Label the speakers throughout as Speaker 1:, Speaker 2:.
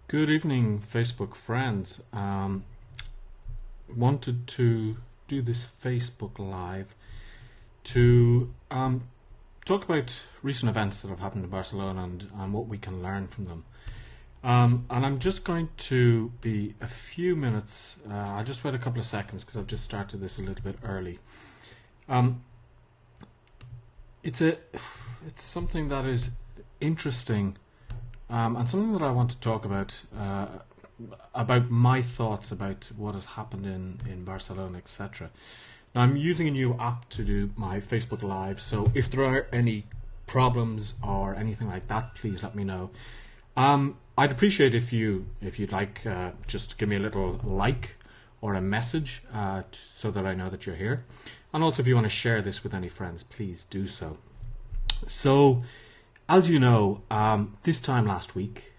Speaker 1: Good evening, Facebook friends. Wanted to do this Facebook Live to talk about recent events that have happened in Barcelona and what we can learn from them. And I'm just going to be a few minutes. I'll just wait a couple of seconds because I've just started this a little bit early. Um, it's something that is interesting and something that I want to talk about my thoughts about what has happened in Barcelona, etc. Now, I'm using a new app to do my Facebook Live, so if there are any problems or anything like that, please let me know. I'd appreciate if you'd like just give me a little like or a message so that I know that you're here, and also if you want to share this with any friends, please do so. So, as you know, this time last week,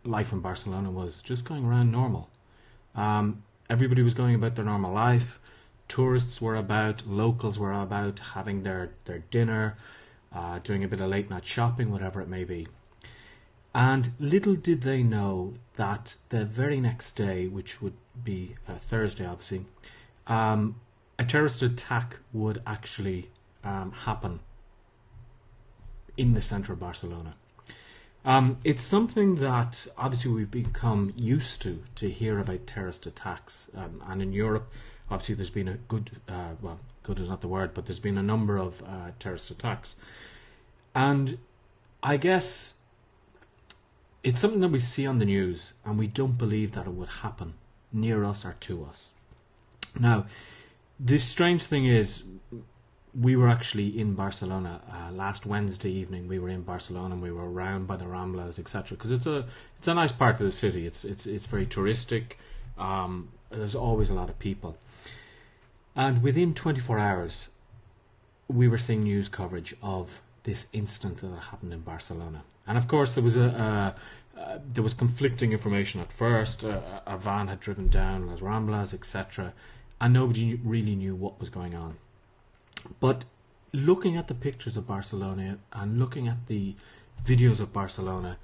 Speaker 1: life in Barcelona was just going around normal. Everybody was going about their normal life. Tourists were about, locals were about having their dinner, doing a bit of late night shopping, whatever it may be. And little did they know that the very next day, which would be Thursday, obviously, a terrorist attack would actually happen in the centre of Barcelona. It's something that obviously we've become used to hear about terrorist attacks, and in Europe, obviously there's been a good is not the word, but there's been a number of terrorist attacks, and I guess it's something that we see on the news, and we don't believe that it would happen near us or to us. Now, the strange thing is, we were actually in Barcelona last Wednesday evening. We were in Barcelona and we were around by the Ramblas, etc. Because it's a nice part of the city. It's very touristic. There's always a lot of people. And within 24 hours, we were seeing news coverage of this incident that happened in Barcelona. And of course, there was conflicting information at first. A van had driven down Las Ramblas, etc. And nobody really knew what was going on. But looking at the pictures of Barcelona and looking at the videos of Barcelona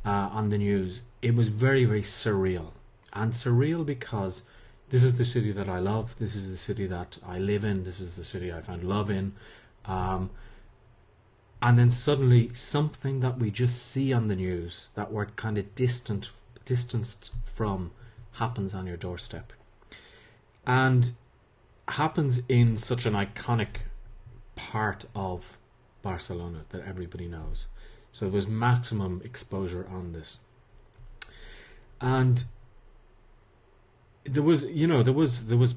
Speaker 1: on the news, it was very, very surreal. And surreal because this is the city that I love. This is the city that I live in. This is the city I found love in. And then suddenly something that we just see on the news that we're kind of distanced from happens on your doorstep. And happens in such an iconic part of Barcelona that everybody knows. So there was maximum exposure on this. And there was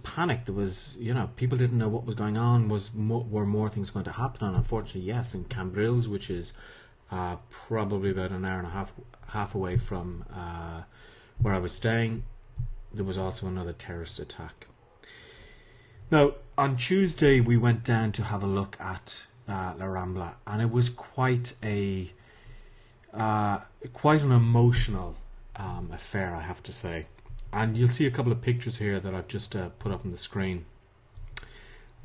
Speaker 1: panic. There was, people didn't know what was going on. Were more things going to happen? And unfortunately, yes, in Cambrils, which is probably about an hour and a half away from where I was staying, there was also another terrorist attack. Now, on Tuesday, we went down to have a look at La Rambla, and it was quite an emotional affair, I have to say. And you'll see a couple of pictures here that I've just put up on the screen,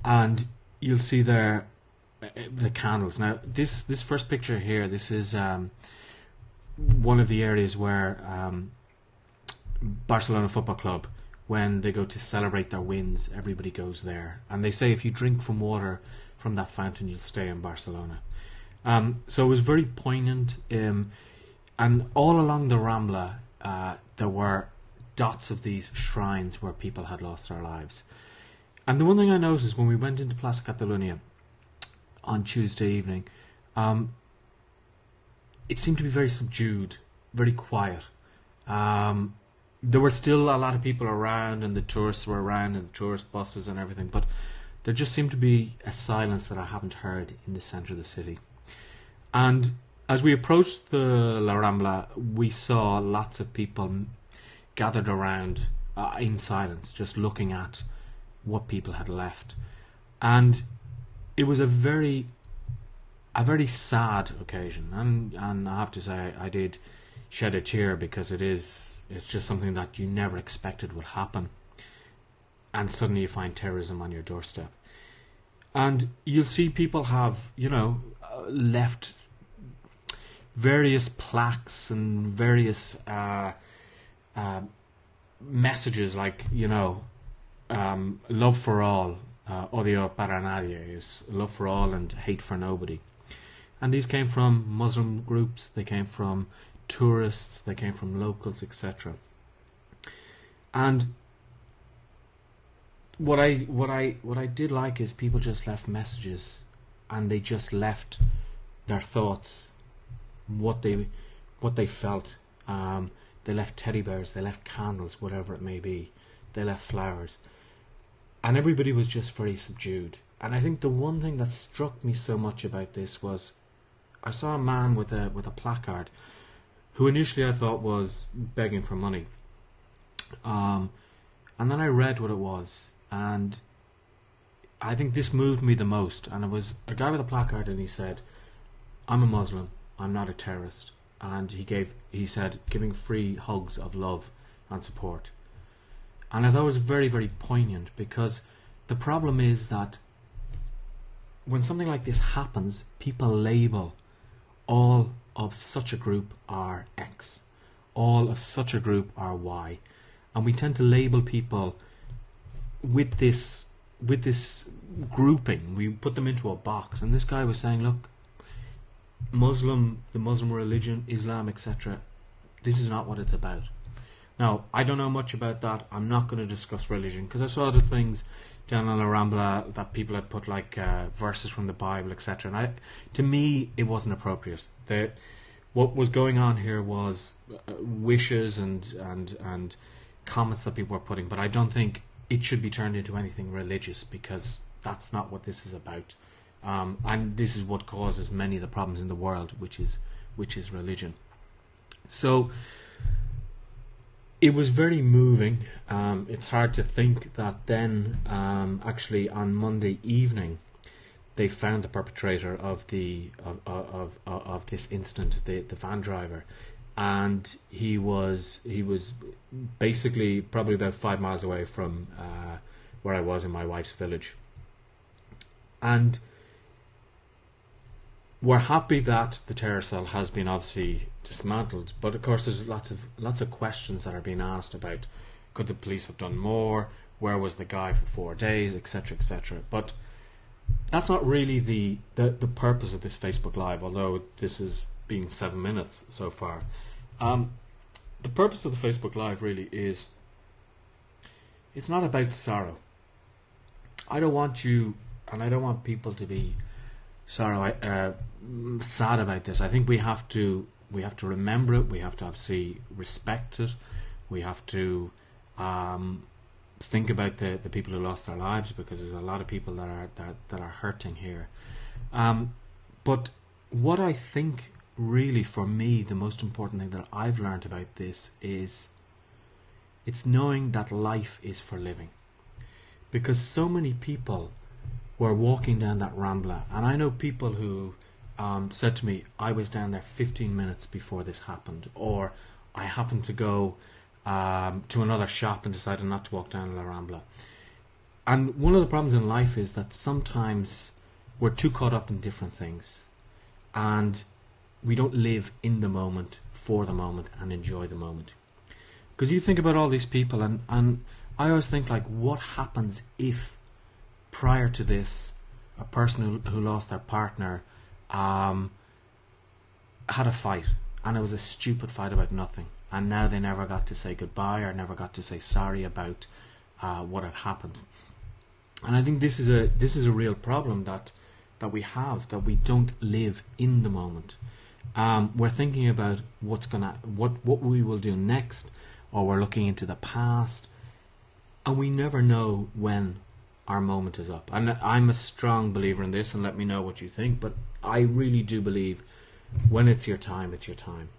Speaker 1: and you'll see there the candles. Now, this first picture here, this is one of the areas where Barcelona Football Club, when they go to celebrate their wins, everybody goes there. And they say if you drink from water from that fountain, you'll stay in Barcelona. So it was very poignant. And all along the Rambla, there were dots of these shrines where people had lost their lives. And the one thing I noticed when we went into Plaza Catalunya on Tuesday evening, it seemed to be very subdued, very quiet. There were still a lot of people around, and the tourists were around, and the tourist buses and everything, but there just seemed to be a silence that I haven't heard in the centre of the city. And as we approached the La Rambla, we saw lots of people gathered around in silence, just looking at what people had left. And it was a very sad occasion, and I have to say I did shed a tear because it's just something that you never expected would happen, and suddenly you find terrorism on your doorstep. And you'll see people have left various plaques and various um, messages like, love for all, odio para nadie, is love for all and hate for nobody. And these came from Muslim groups, they came from tourists, they came from locals, etc. And what I did like is people just left messages, and they just left their thoughts, what they felt. They left teddy bears, they left candles, whatever it may be. They left flowers, and everybody was just very subdued. And I think the one thing that struck me so much about this was, I saw a man with a placard, who initially I thought was begging for money, and then I read what it was, and I think this moved me the most. And it was a guy with a placard, and he said, "I'm a Muslim. I'm not a terrorist." And he said, giving free hugs of love and support. And I thought it was very, very poignant, because the problem is that when something like this happens, people label all of such a group are X, all of such a group are Y, and we tend to label people with this grouping. We put them into a box. And this guy was saying, look, the Muslim religion, Islam, etc., this is not what it's about. Now, I don't know much about that. I'm not going to discuss religion, because I saw other things down on La Rambla that people had put like verses from the Bible, etc. And to me, it wasn't appropriate. What was going on here was wishes and comments that people were putting, but I don't think it should be turned into anything religious, because that's not what this is about. And this is what causes many of the problems in the world, which is religion. So it was very moving. It's hard to think that then, actually on Monday evening, they found the perpetrator of this incident, the van driver, and he was basically probably about 5 miles away from where I was in my wife's village. And we're happy that the terror cell has been obviously dismantled, but of course there's lots of questions that are being asked about, could the police have done more? Where was the guy for 4 days, etc., etc. But that's not really the purpose of this Facebook Live, although this has been 7 minutes so far. The purpose of the Facebook Live really is, it's not about sorrow. I don't want you, and I don't want people to be sad about this. I think we have to remember it. We have to obviously respect it. We have to think about the people who lost their lives, because there's a lot of people that are hurting here. But what I think really, for me, the most important thing that I've learned about this is, it's knowing that life is for living. Because so many people were walking down that Rambla, and I know people who said to me, I was down there 15 minutes before this happened, or I happened to go to another shop and decided not to walk down La Rambla. And one of the problems in life is that sometimes we're too caught up in different things, and we don't live in the moment, for the moment, and enjoy the moment. Because you think about all these people, and I always think, like, what happens if prior to this a person who lost their partner had a fight, and it was a stupid fight about nothing, and now they never got to say goodbye or never got to say sorry about what had happened. And I think this is a real problem that we have, that we don't live in the moment. We're thinking about what we will do next, or we're looking into the past, and we never know when our moment is up. And I'm a strong believer in this, and let me know what you think, but I really do believe when it's your time, it's your time.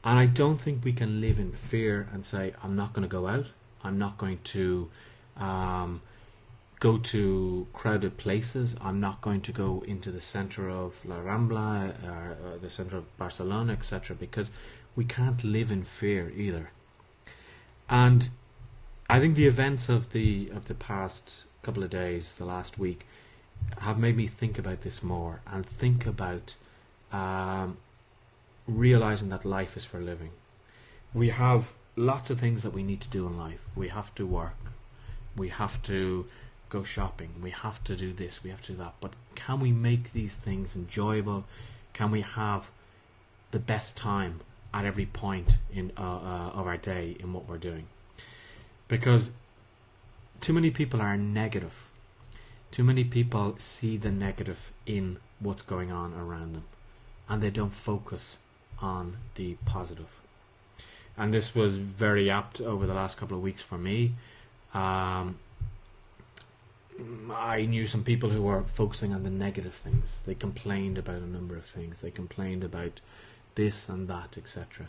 Speaker 1: And I don't think we can live in fear and say, I'm not going to go out, I'm not going to go to crowded places, I'm not going to go into the centre of La Rambla or the centre of Barcelona, etc., because we can't live in fear either. And I think the events of the past couple of days, the last week, have made me think about this more, and think about realizing that life is for living. We have lots of things that we need to do in life. We have to work, we have to go shopping, we have to do this, we have to do that. But can we make these things enjoyable? Can we have the best time at every point in of our day in what we're doing? Because too many people are negative. Too many people see the negative in what's going on around them, and they don't focus on the positive. And this was very apt over the last couple of weeks for me. I knew some people who were focusing on the negative things. They complained about a number of things. They complained about this and that, etc.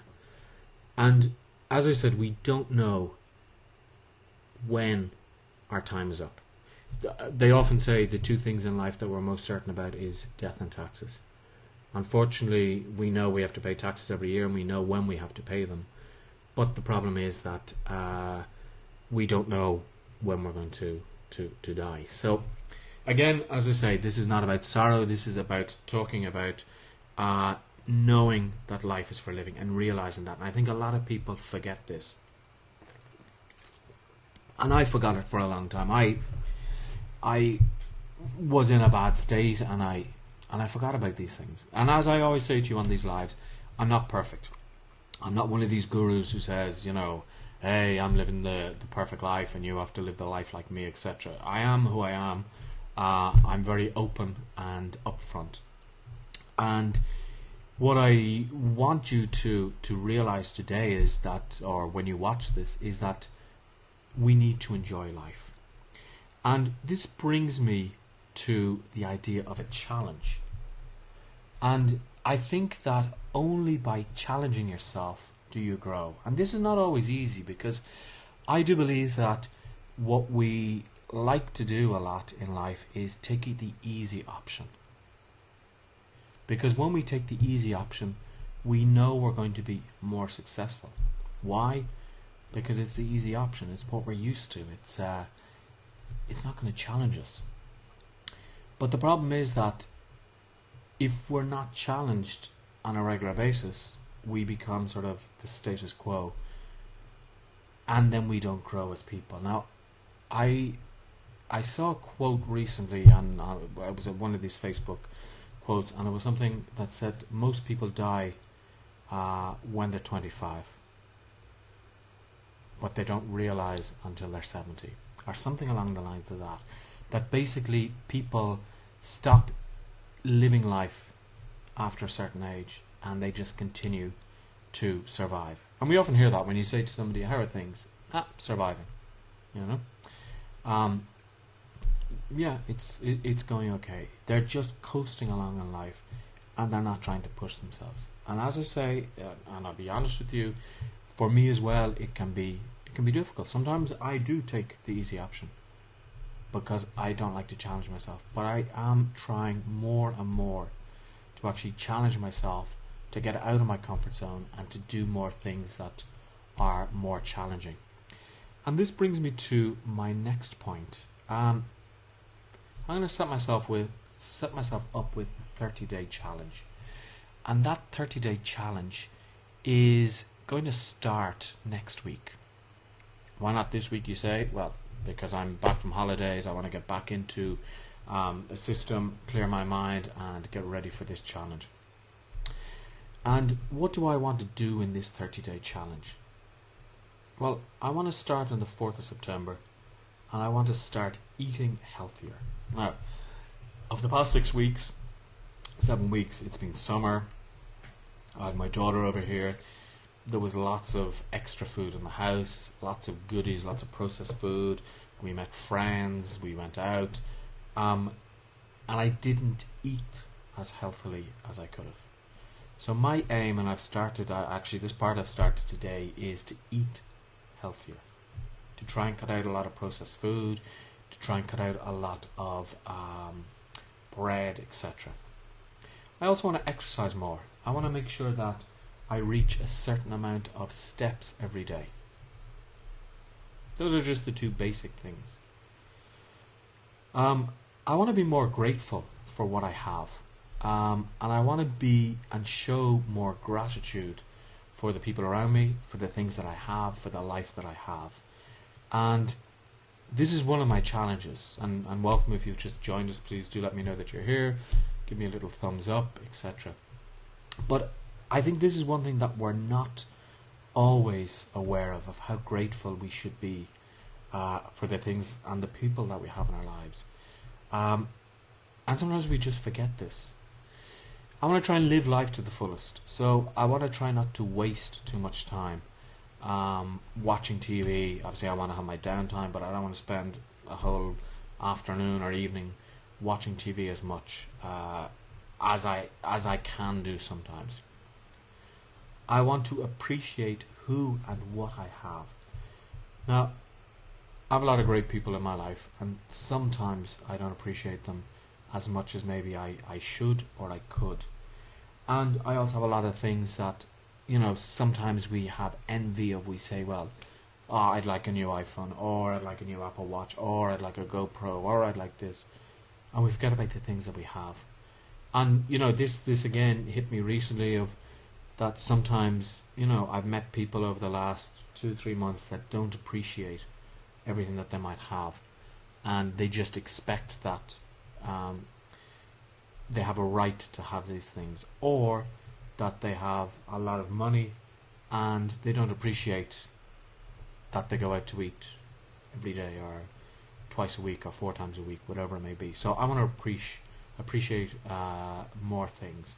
Speaker 1: And as I said, we don't know when our time is up. They often say the two things in life that we're most certain about is death and taxes. Unfortunately, we know we have to pay taxes every year, and we know when we have to pay them. But the problem is that we don't know when we're going to die. So, again, as I say, this is not about sorrow. This is about talking about knowing that life is for living and realizing that. And I think a lot of people forget this. And I forgot it for a long time. I was in a bad state, and I forgot about these things. And as I always say to you on these lives, I'm not perfect. I'm not one of these gurus who says, hey, I'm living the perfect life and you have to live the life like me, etc. I am who I am. I'm very open and upfront. And what I want you to realize today is that, or when you watch this, is that we need to enjoy life. And this brings me to the idea of a challenge. And I think that only by challenging yourself do you grow. And this is not always easy, because I do believe that what we like to do a lot in life is take the easy option. Because when we take the easy option, we know we're going to be more successful. Why? Because it's the easy option. It's what we're used to. It's not going to challenge us. But the problem is that if we're not challenged on a regular basis, we become sort of the status quo, and then we don't grow as people. Now, I saw a quote recently, and it was one of these Facebook quotes, and it was something that said most people die when they're 25, but they don't realize until they're 70, or something along the lines of that. That basically people stop living life after a certain age, and they just continue to survive. And we often hear that when you say to somebody, how are things? Surviving. Yeah, it's going okay. They're just coasting along in life, and they're not trying to push themselves. And as I say, and I'll be honest with you, for me as well, it can be difficult. Sometimes I do take the easy option because I don't like to challenge myself. But I am trying more and more to actually challenge myself, to get out of my comfort zone and to do more things that are more challenging. And this brings me to my next point. I'm going to set myself up with a 30-day challenge. And that 30-day challenge is going to start next week. Why not this week, you say? Well, because I'm back from holidays, I want to get back into a system, clear my mind, and get ready for this challenge. And what do I want to do in this 30-day challenge? Well, I want to start on the 4th of September, and I want to start eating healthier. Now, of the past 7 weeks, it's been summer. I had my daughter over here. There was lots of extra food in the house, lots of goodies, lots of processed food. We met friends, we went out, and I didn't eat as healthily as I could have. So my aim, and I've started, this part I've started today, is to eat healthier, to try and cut out a lot of processed food, to try and cut out a lot of bread, etc. I also want to exercise more. I want to make sure that I reach a certain amount of steps every day. Those are just the two basic things. I want to be more grateful for what I have. And I want to be and show more gratitude for the people around me, for the things that I have, for the life that I have. And this is one of my challenges. And welcome if you've just joined us. Please do let me know that you're here. Give me a little thumbs up, etc. But I think this is one thing that we're not always aware of how grateful we should be for the things and the people that we have in our lives. And sometimes we just forget this. I want to try and live life to the fullest. So I want to try not to waste too much time watching TV. Obviously I want to have my downtime, but I don't want to spend a whole afternoon or evening watching TV as much as I can do sometimes. I want to appreciate who and what I have. Now, I have a lot of great people in my life, and sometimes I don't appreciate them as much as maybe I should or I could. And I also have a lot of things that, sometimes we have envy of. We say, well, I'd like a new iPhone, or I'd like a new Apple Watch, or I'd like a GoPro, or I'd like this. And we forget about the things that we have. And, this again hit me recently of that sometimes, I've met people over the last 2-3 months that don't appreciate everything that they might have. And they just expect that they have a right to have these things, or that they have a lot of money and they don't appreciate that they go out to eat every day or twice a week or 4 times a week, whatever it may be. So I want to appreciate more things.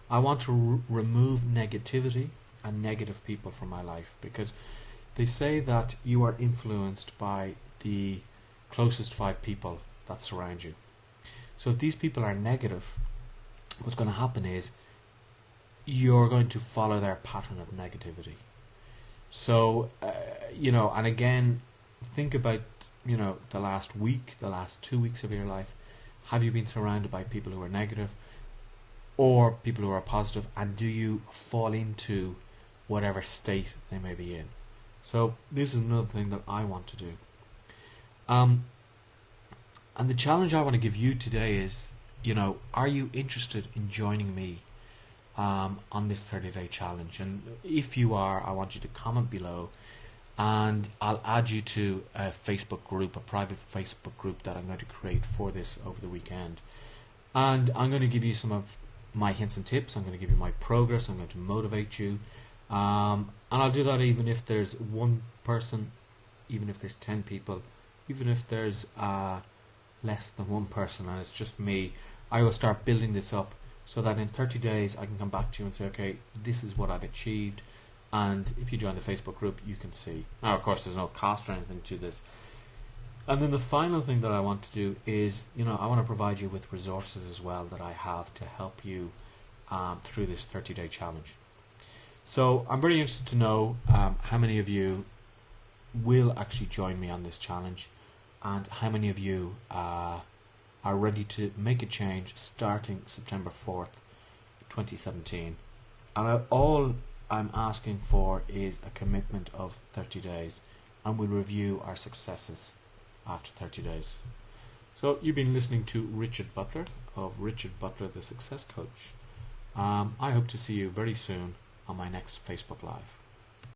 Speaker 1: I want to remove negativity and negative people from my life, because they say that you are influenced by the closest 5 people that surround you. So if these people are negative, what's going to happen is you're going to follow their pattern of negativity. So, and again, think about, the last week, the last 2 weeks of your life. Have you been surrounded by people who are negative or people who are positive? And do you fall into whatever state they may be in? So this is another thing that I want to do. And the challenge I want to give you today is, are you interested in joining me on this 30-day challenge? And if you are, I want you to comment below, and I'll add you to a Facebook group, a private Facebook group that I'm going to create for this over the weekend. And I'm going to give you some of my hints and tips. I'm going to give you my progress. I'm going to motivate you. And I'll do that even if there's 1 person, even if there's 10 people, even if there's less than 1 person and it's just me. I will start building this up so that in 30 days I can come back to you and say, okay, this is what I've achieved. And if you join the Facebook group, you can see. Now, of course, there's no cost or anything to this. And then the final thing that I want to do is, I want to provide you with resources as well that I have to help you through this 30-day challenge. So I'm very interested to know how many of you will actually join me on this challenge, and how many of you are ready to make a change starting September 4th, 2017. And all I'm asking for is a commitment of 30 days, and we'll review our successes after 30 days. So you've been listening to Richard Butler of Richard Butler the Success Coach. I hope to see you very soon on my next Facebook Live.